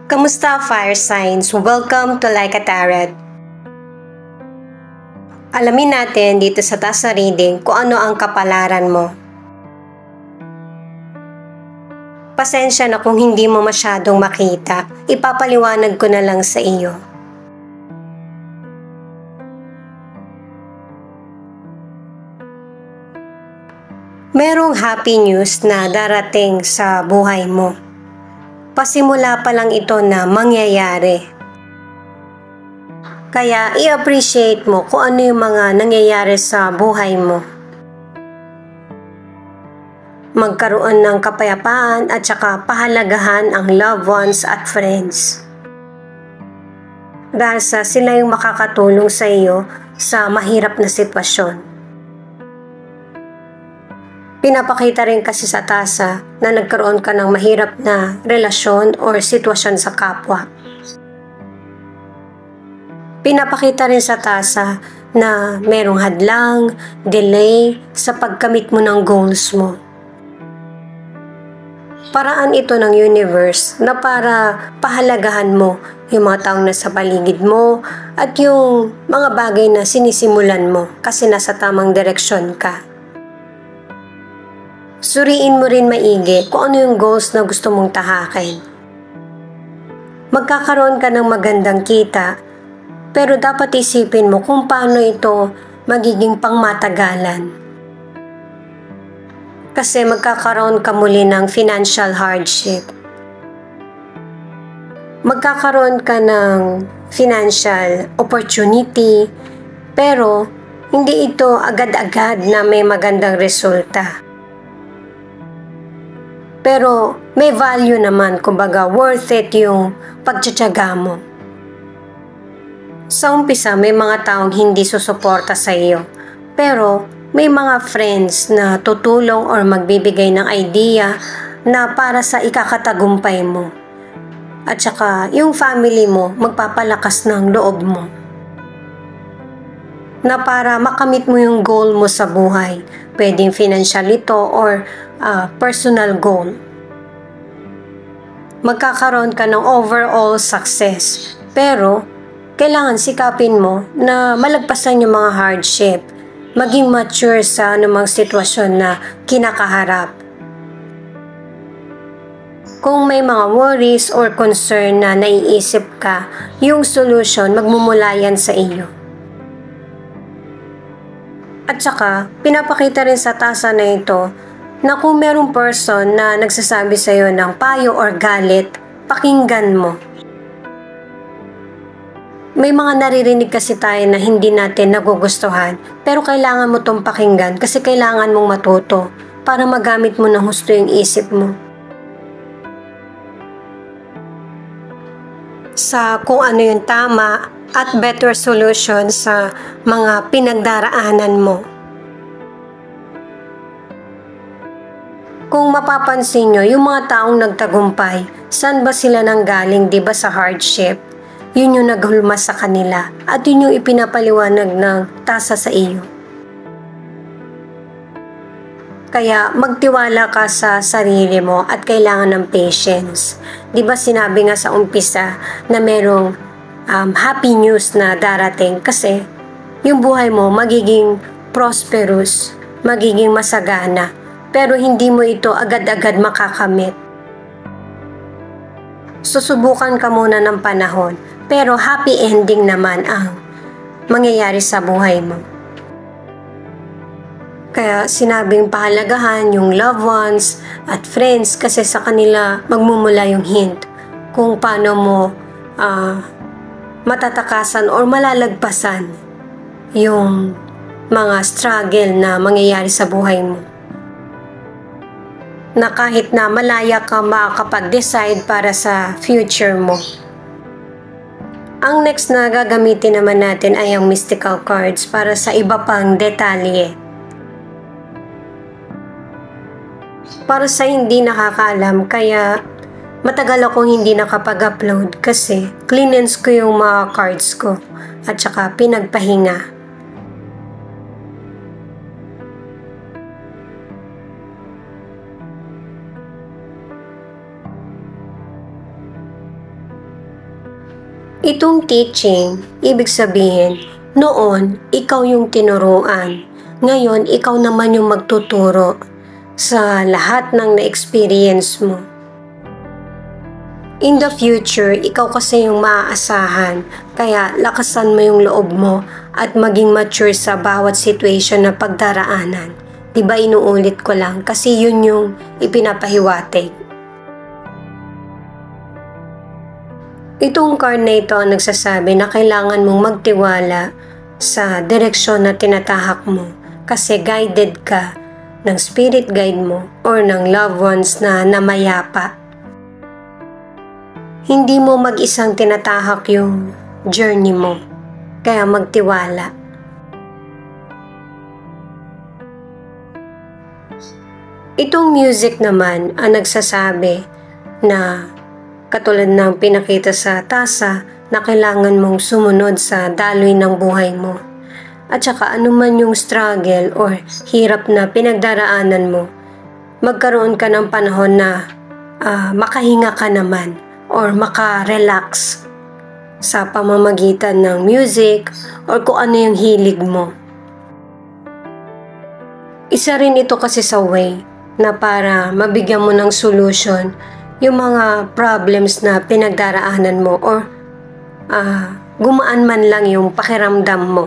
Kamusta, fire signs? Welcome to Like a Tarot. Alamin natin dito sa task na reading kung ano ang kapalaran mo. Pasensya na kung hindi mo masyadong makita. Ipapaliwanag ko na lang sa iyo. Merong happy news na darating sa buhay mo. Pasimula pa lang ito na mangyayari. Kaya i-appreciate mo kung ano yung mga nangyayari sa buhay mo. Magkaroon ng kapayapaan at saka pahalagahan ang loved ones at friends. Dahil sila yung makakatulong sa iyo sa mahirap na sitwasyon. Pinapakita rin kasi sa tasa na nagkaroon ka ng mahirap na relasyon or sitwasyon sa kapwa. Pinapakita rin sa tasa na merong hadlang, delay sa pagkamit mo ng goals mo. Paraan ito ng universe na para pahalagahan mo yung mga taong nasa paligid mo at yung mga bagay na sinisimulan mo kasi nasa tamang direksyon ka. Suriin mo rin maigi kung ano yung goals na gusto mong tahakin. Magkakaroon ka ng magandang kita, pero dapat isipin mo kung paano ito magiging pangmatagalan. Kasi magkakaroon ka muli ng financial hardship. Magkakaroon ka ng financial opportunity, pero hindi ito agad-agad na may magandang resulta. Pero may value naman, kumbaga worth it yung pagtsatsaga mo. Sa umpisa, may mga taong hindi susuporta sa iyo. Pero may mga friends na tutulong or magbibigay ng idea na para sa ikakatagumpay mo. At saka yung family mo magpapalakas ng loob mo. Na para makamit mo yung goal mo sa buhay. Pwedeng financial ito or personal goal. Magkakaroon ka ng overall success. Pero, kailangan sikapin mo na malagpasan yung mga hardship. Maging mature sa anumang sitwasyon na kinakaharap. Kung may mga worries or concern na naiisip ka, yung solution magmumula yan sa iyo. At saka, pinapakita rin sa tasa na ito na kung merong person na nagsasabi sa iyo ng payo or galit, pakinggan mo. May mga naririnig kasi tayo na hindi natin nagugustuhan, pero kailangan mo itong pakinggan kasi kailangan mong matuto para magamit mo ng husto yung isip mo. Sa kung ano yung tama at better solution sa mga pinagdaraanan mo. Kung mapapansin nyo, yung mga taong nagtagumpay, saan ba sila nanggaling, di ba sa hardship? Yun yung naghulma sa kanila at yun yung ipinapaliwanag ng tasa sa iyo. Kaya magtiwala ka sa sarili mo at kailangan ng patience. Di ba sinabi nga sa umpisa na merong happy news na darating kasi yung buhay mo magiging prosperous, magiging masagana, pero hindi mo ito agad-agad makakamit. Susubukan ka muna ng panahon, pero happy ending naman ang mangyayari sa buhay mo. Kaya sinabing pahalagahan yung loved ones at friends kasi sa kanila magmumula yung hint kung paano mo matatakasan or malalagpasan yung mga struggle na mangyayari sa buhay mo. Na kahit na malaya ka makakapag-decide para sa future mo. Ang next na gagamitin naman natin ay ang mystical cards para sa iba pang detalye. Para sa hindi nakakaalam, kaya matagal akong hindi nakapag-upload kasi cleanse ko yung mga cards ko at saka pinagpahinga. Itong teaching, ibig sabihin, noon, ikaw yung tinuruan. Ngayon, ikaw naman yung magtuturo sa lahat ng na-experience mo. In the future, ikaw kasi yung maaasahan, kaya lakasan mo yung loob mo at maging mature sa bawat situation na pagdaraanan. Diba inuulit ko lang kasi yun yung ipinapahiwatig. Itong card na ito ang nagsasabi na kailangan mong magtiwala sa direksyon na tinatahak mo kasi guided ka ng spirit guide mo or ng loved ones na namayapa. Hindi mo mag-isang tinatahak yung journey mo, kaya magtiwala. Itong music naman ang nagsasabi na katulad ng pinakita sa tasa na kailangan mong sumunod sa daloy ng buhay mo. At saka anuman yung struggle or hirap na pinagdaraanan mo, magkaroon ka ng panahon na makahinga ka naman or maka-relax sa pamamagitan ng music or kung ano yung hilig mo. Isa rin ito kasi sa way na para mabigyan mo ng solution yung mga problems na pinagdaraanan mo or gumaan man lang yung pakiramdam mo.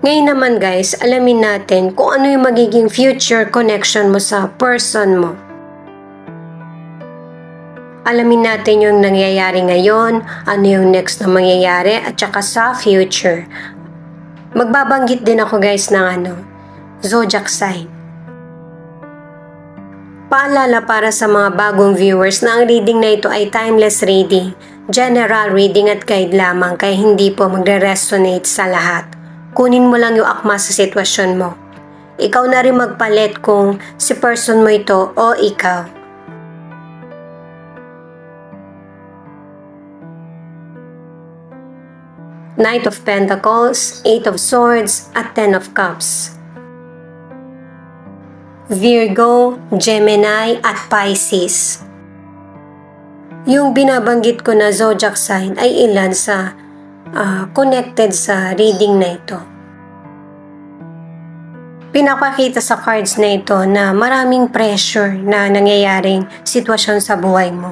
Ngayon naman guys, alamin natin kung ano yung magiging future connection mo sa person mo. Alamin natin yung nangyayari ngayon, ano yung next na mangyayari at saka sa future. Magbabanggit din ako guys ng zodiac sign. Paalala para sa mga bagong viewers na ang reading na ito ay timeless reading, general reading at guide lamang kaya hindi po magre-resonate sa lahat. Kunin mo lang yung akma sa sitwasyon mo. Ikaw na rin magpalit kung si person mo ito o ikaw. Knight of Pentacles, Eight of Swords, at Ten of Cups. Virgo, Gemini, at Pisces. Yung binabanggit ko na zodiac sign ay ilan sa connected sa reading na ito. Pinapakita sa cards na ito na maraming pressure na nangyayaring sitwasyon sa buhay mo.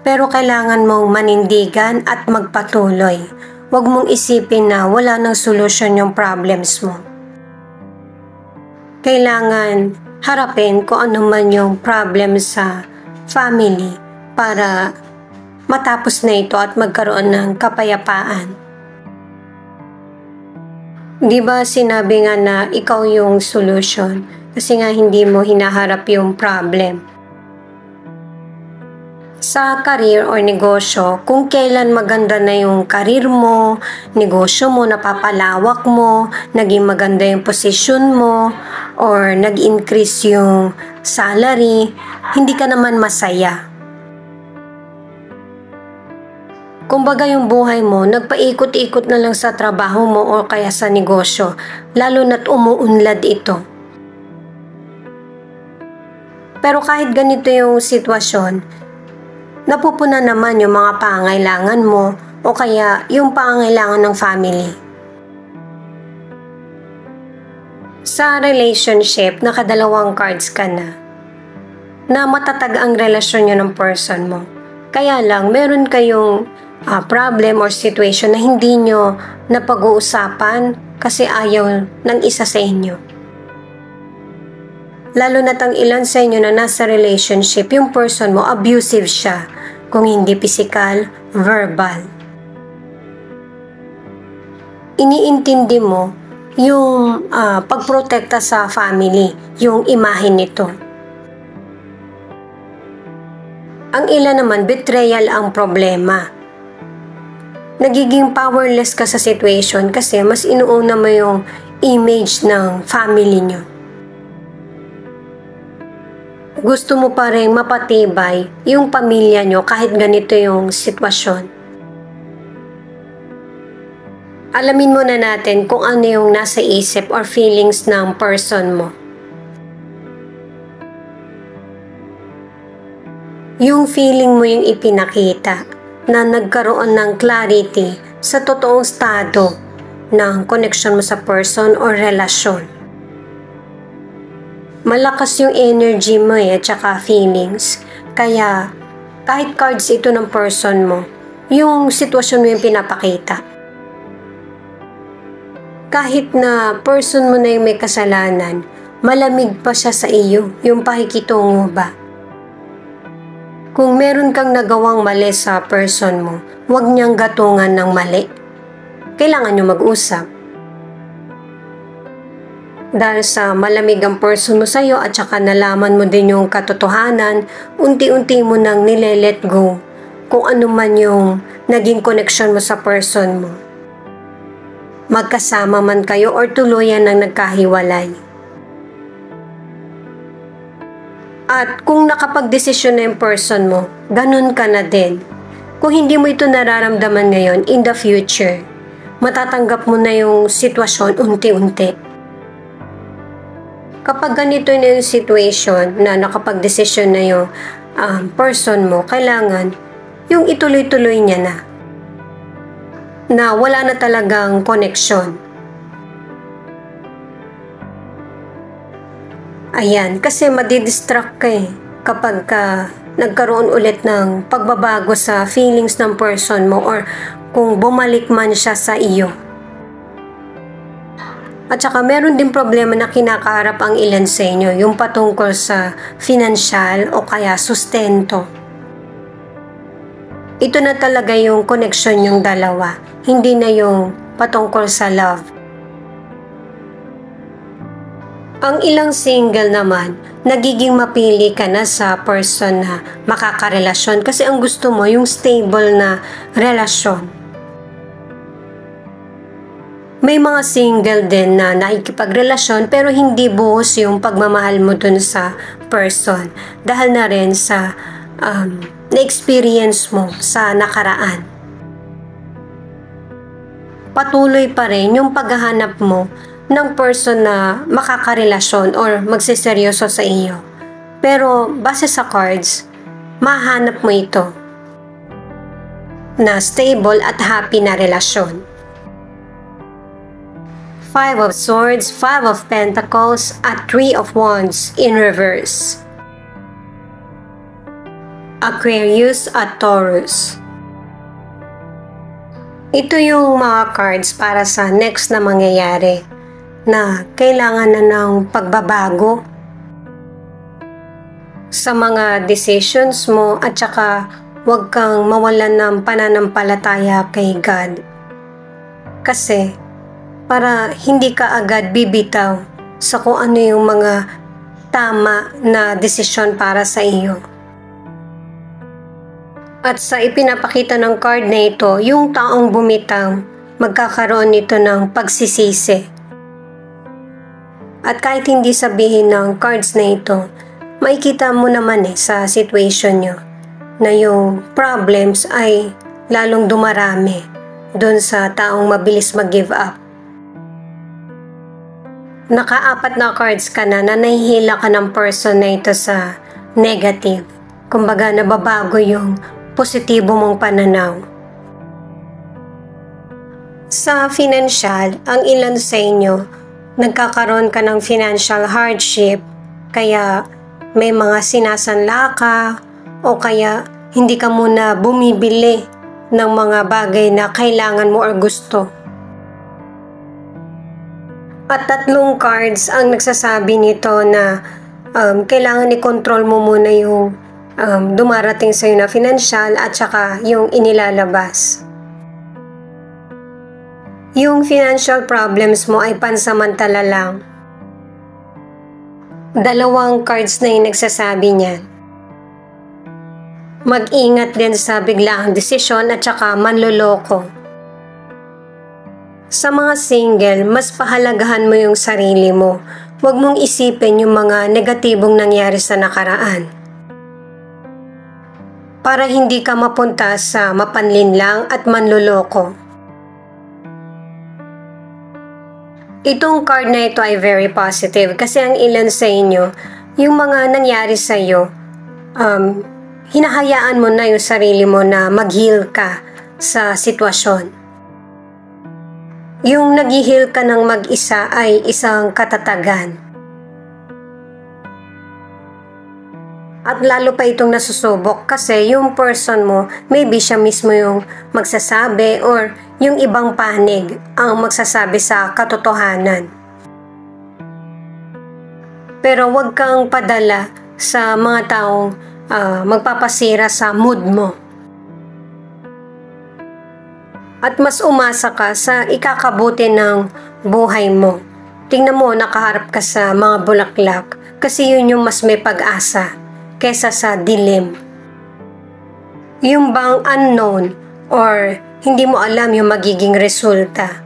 Pero kailangan mong manindigan at magpatuloy. Huwag mong isipin na wala nang solusyon yung problems mo. Kailangan harapin kung ano man yung problem sa family para matapos na ito at magkaroon ng kapayapaan. Di ba sinabi nga na ikaw yung solution kasi nga hindi mo hinaharap yung problem. Sa career or negosyo, kung kailan maganda na yung career mo, negosyo mo, napapalawak mo, naging maganda yung posisyon mo, or nag-increase yung salary, hindi ka naman masaya. Kumbaga yung buhay mo, nagpaikot-ikot na lang sa trabaho mo o kaya sa negosyo, lalo na't umuunlad ito. Pero kahit ganito yung sitwasyon, napupuna naman yung mga pangailangan mo o kaya yung pangailangan ng family. Sa relationship, nakadalawang cards ka na matatag ang relasyon nyo ng person mo. Kaya lang, meron kayong problem or situation na hindi nyo napag-uusapan kasi ayaw ng isa sa inyo. Lalo na't ang ilan sa inyo na nasa relationship, yung person mo, abusive siya. Kung hindi physical, verbal. Iniintindi mo yung pagprotekta sa family, yung imahe nito. Ang ilan naman, betrayal ang problema. Nagiging powerless ka sa situation kasi mas inuuna mo yung image ng family nyo. Gusto mo pa rin mapatibay yung pamilya nyo kahit ganito yung sitwasyon. Alamin muna natin kung ano yung nasa isip or feelings ng person mo. Yung feeling mo yung ipinakita na nagkaroon ng clarity sa totoong estado ng connection mo sa person or relasyon. Malakas yung energy mo at saka feelings. Kaya kahit cards ito ng person mo, yung sitwasyon mo yung pinapakita. Kahit na person mo na yung may kasalanan, malamig pa siya sa iyo, yung pakikitungo ba? Kung meron kang nagawang mali sa person mo, huwag niyang gatungan ng mali. Kailangan niyo mag-usap. Dahil sa malamig ang person mo sa'yo at saka nalaman mo din yung katotohanan, unti-unti mo nang nile-let go kung ano man yung naging connection mo sa person mo. Magkasama man kayo or tuluyan ng nagkahiwalay. At kung nakapag-desisyon na yung person mo, ganun ka na din. Kung hindi mo ito nararamdaman ngayon, in the future, matatanggap mo na yung sitwasyon unti-unti. Kapag ganito na yung situation na nakapag-desisyon na yung person mo, kailangan yung ituloy-tuloy niya na wala na talagang connection. Ayan, kasi madidistract ka kapag nagkaroon ulit ng pagbabago sa feelings ng person mo or kung bumalik man siya sa iyo. At saka meron din problema na kinakaharap ang ilan sa inyo, yung patungkol sa financial o kaya sustento. Ito na talaga yung connection yung dalawa, hindi na yung patungkol sa love. Ang ilang single naman, nagiging mapili ka na sa person na makakarelasyon kasi ang gusto mo yung stable na relasyon. May mga single din na nakikipagrelasyon pero hindi buhos yung pagmamahal mo dun sa person dahil na rin sa na-experience mo sa nakaraan. Patuloy pa rin yung paghahanap mo ng person na makakarelasyon or magsiseryoso sa iyo. Pero base sa cards, mahanap mo ito na stable at happy na relasyon. 5 of Swords, 5 of Pentacles, at 3 of Wands in reverse. Aquarius at Taurus. Ito yung mga cards para sa next na mangyayari na kailangan na ng pagbabago sa mga decisions mo at saka huwag kang mawalan ng pananampalataya kay God. Kasi para hindi ka agad bibitaw sa kung ano yung mga tama na desisyon para sa iyo. At sa ipinapakita ng card na ito, yung taong bumitaw, magkakaroon nito ng pagsisisi. At kahit hindi sabihin ng cards na ito, makikita mo naman sa situation nyo na yung problems ay lalong dumarami doon sa taong mabilis mag-give up. Naka-4 na cards ka na nahihila ka ng person na ito sa negative. Kumbaga nababago yung positibo mong pananaw. Sa financial, ang ilan sa inyo, nagkakaroon ka ng financial hardship, kaya may mga sinasanla ka o kaya hindi ka muna bumibili ng mga bagay na kailangan mo or gusto. At 3 cards ang nagsasabi nito na kailangan i-control mo muna yung dumarating sa'yo na financial at saka yung inilalabas. Yung financial problems mo ay pansamantala lang. 2 cards na yung nagsasabi niyan. Mag-ingat din sa biglaang desisyon at saka manloloko. Sa mga single, mas pahalagahan mo yung sarili mo. Huwag mong isipin yung mga negatibong nangyari sa nakaraan. Para hindi ka mapunta sa mapanlinlang at manloloko. Itong card na ito ay very positive kasi ang ilan sa inyo, yung mga nangyari sa iyo, hinahayaan mo na yung sarili mo na mag-heal ka sa sitwasyon. Yung nag-heal ka ng mag-isa ay isang katatagan. At lalo pa itong nasusubok kasi yung person mo, maybe siya mismo yung magsasabi or yung ibang panig ang magsasabi sa katotohanan. Pero huwag kang padala sa mga taong magpapasira sa mood mo. At mas umasa ka sa ikakabuti ng buhay mo. Tingnan mo, nakaharap ka sa mga bulaklak kasi yun yung mas may pag-asa kesa sa dilim. Yung bang unknown or hindi mo alam yung magiging resulta.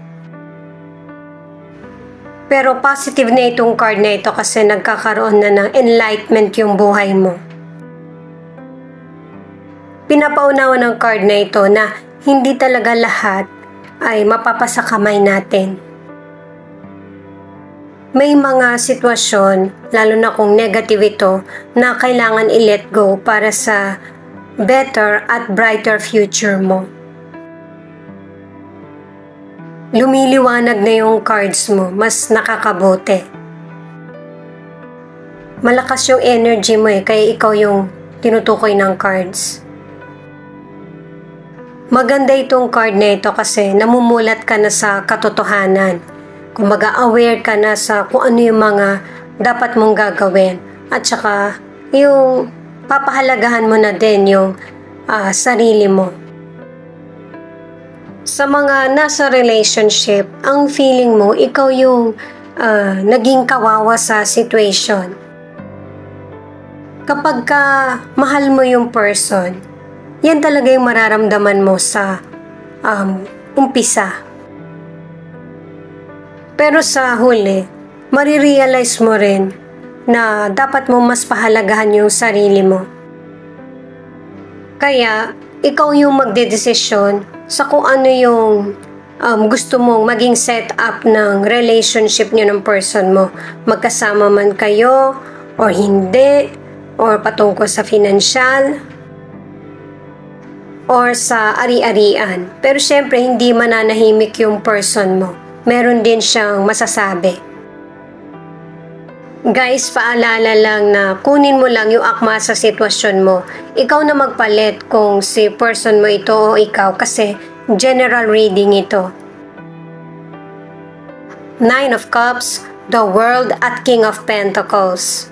Pero positive na itong card na ito kasi nagkakaroon na ng enlightenment yung buhay mo. Pinapaunawa ng card na ito na hindi talaga lahat ay mapapasa kamay natin. May mga sitwasyon, lalo na kung negative ito, na kailangan i-let go para sa better at brighter future mo. Lumiliwanag na yung cards mo, mas nakakabuti. Malakas yung energy mo kaya ikaw yung tinutukoy ng cards. Maganda itong card na ito kasi namumulat ka na sa katotohanan. Kumbaga aware ka na sa kung ano yung mga dapat mong gagawin. At saka yung papahalagahan mo na din yung sarili mo. Sa mga nasa relationship, ang feeling mo, ikaw yung naging kawawa sa situation. Kapag ka mahal mo yung person, yan talaga yung mararamdaman mo sa umpisa. Pero sa huli, marirealize mo rin na dapat mo mas pahalagahan yung sarili mo. Kaya, ikaw yung magdedesisyon sa kung ano yung gusto mong maging setup ng relationship niyo ng person mo. Magkasama man kayo, or hindi, or patungkol sa financial, or sa ari-arian. Pero syempre, hindi mananahimik yung person mo. Meron din siyang masasabi. Guys, paalala lang na kunin mo lang yung akma sa sitwasyon mo. Ikaw na magpalit kung si person mo ito o ikaw kasi general reading ito. Nine of Cups, the World at King of Pentacles.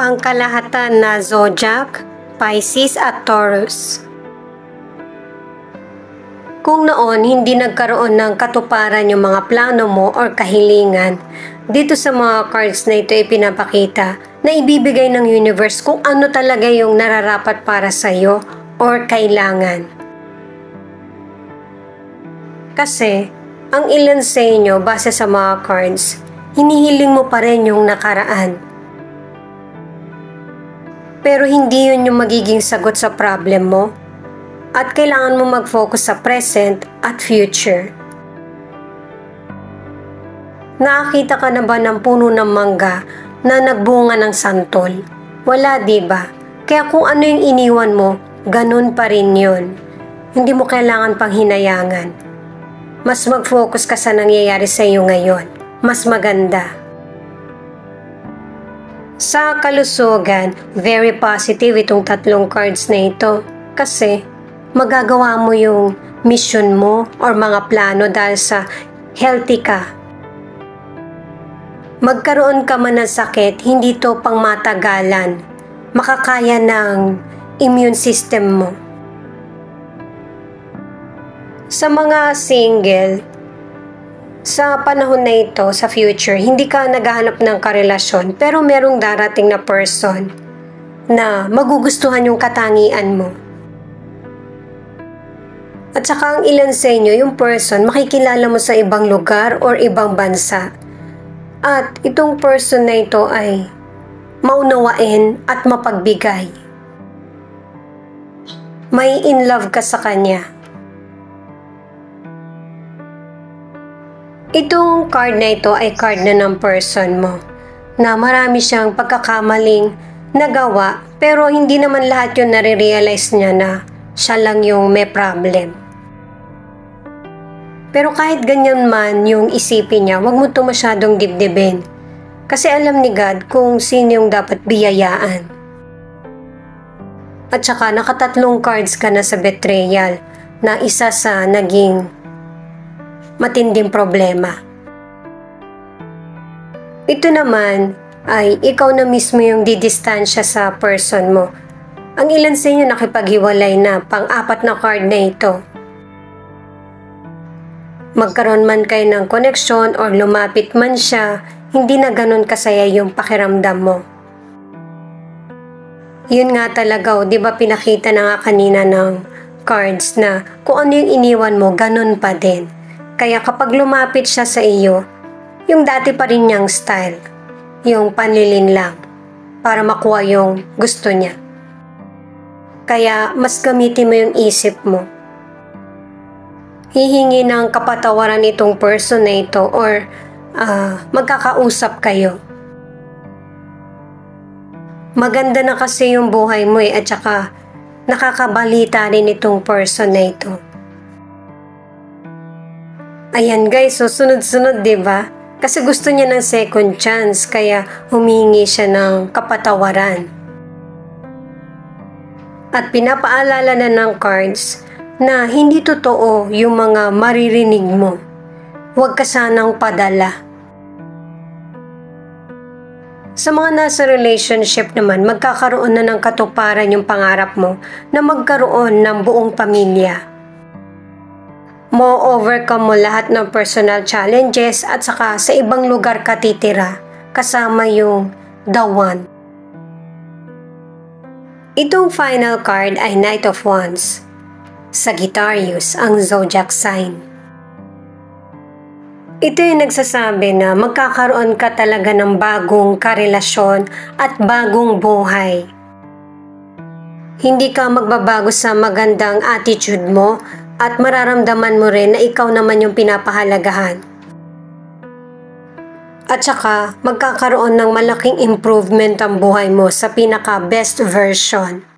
Pangkalahatan na Zodiac, Pisces at Taurus. Kung noon hindi nagkaroon ng katuparan yung mga plano mo or kahilingan, dito sa mga cards na ito ay pinapakita na ibibigay ng universe kung ano talaga yung nararapat para sa'yo or kailangan. Kasi, ang ilan sa inyo base sa mga cards, hinihiling mo pa rin yung nakaraan. Pero hindi yun yung magiging sagot sa problem mo. At kailangan mo mag-focus sa present at future. Nakakita ka na ba ng puno ng mangga na nagbunga ng santol? Wala, diba? Kaya kung ano yung iniwan mo, ganun pa rin yun. Hindi mo kailangan pang hinayangan. Mas mag-focus ka sa nangyayari sa iyo ngayon. Mas maganda. Sa kalusugan, very positive itong tatlong cards na ito. Kasi, magagawa mo yung mission mo or mga plano dahil sa healthy ka. Magkaroon ka man ng sakit, hindi to pang matagalan. Makakaya ng immune system mo. Sa mga single, sa panahon na ito, sa future, hindi ka naghahanap ng karelasyon pero merong darating na person na magugustuhan yung katangian mo. At saka ang ilan sa inyo, yung person, makikilala mo sa ibang lugar or ibang bansa. At itong person na ito ay maunawain at mapagbigay. May in love ka sa kanya. Itong card na ito ay card na ng person mo na marami siyang pagkakamaling nagawa, pero hindi naman lahat yun nare-realize niya na siya lang yung may problem. Pero kahit ganyan man yung isipin niya, huwag mo ito masyadong dibdibin. Kasi alam ni God kung sino yung dapat biyayaan. At saka nakatatlong cards ka na sa betrayal na isa sa naging matinding problema. Ito naman ay ikaw na mismo yung didistansya sa person mo. Ang ilan sa inyo nakipaghiwalay na, pang-apat na card na ito. Magkaroon man kayo ng connection or lumapit man siya, hindi na ganun kasaya yung pakiramdam mo. Yun nga talaga, di ba pinakita na nga kanina ng cards na kung ano yung iniwan mo, ganun pa din. Kaya kapag lumapit siya sa iyo, yung dati pa rin niyang style, yung panlilin lang, para makuha yung gusto niya. Kaya mas gamitin mo yung isip mo. Hihingi ng kapatawaran itong person na ito or magkakausap kayo. Maganda na kasi yung buhay mo at saka nakakabalita rin itong person na ito. Ayan guys, so sunod-sunod, diba? Kasi gusto niya ng second chance, kaya humingi siya ng kapatawaran. At pinapaalala na ng cards na hindi totoo yung mga maririnig mo. Huwag ka sanang padala. Sa mga nasa relationship naman, magkakaroon na ng katuparan yung pangarap mo na magkaroon ng buong pamilya. Mo-overcome mo lahat ng personal challenges at saka sa ibang lugar ka titira kasama yung the one. Itong final card ay Knight of Wands. Sagittarius ang zodiac sign. Ito yung nagsasabi na magkakaroon ka talaga ng bagong karelasyon at bagong buhay. Hindi ka magbabago sa magandang attitude mo at mararamdaman mo rin na ikaw naman yung pinapahalagahan. At saka magkakaroon ng malaking improvement ang buhay mo sa pinaka-best version.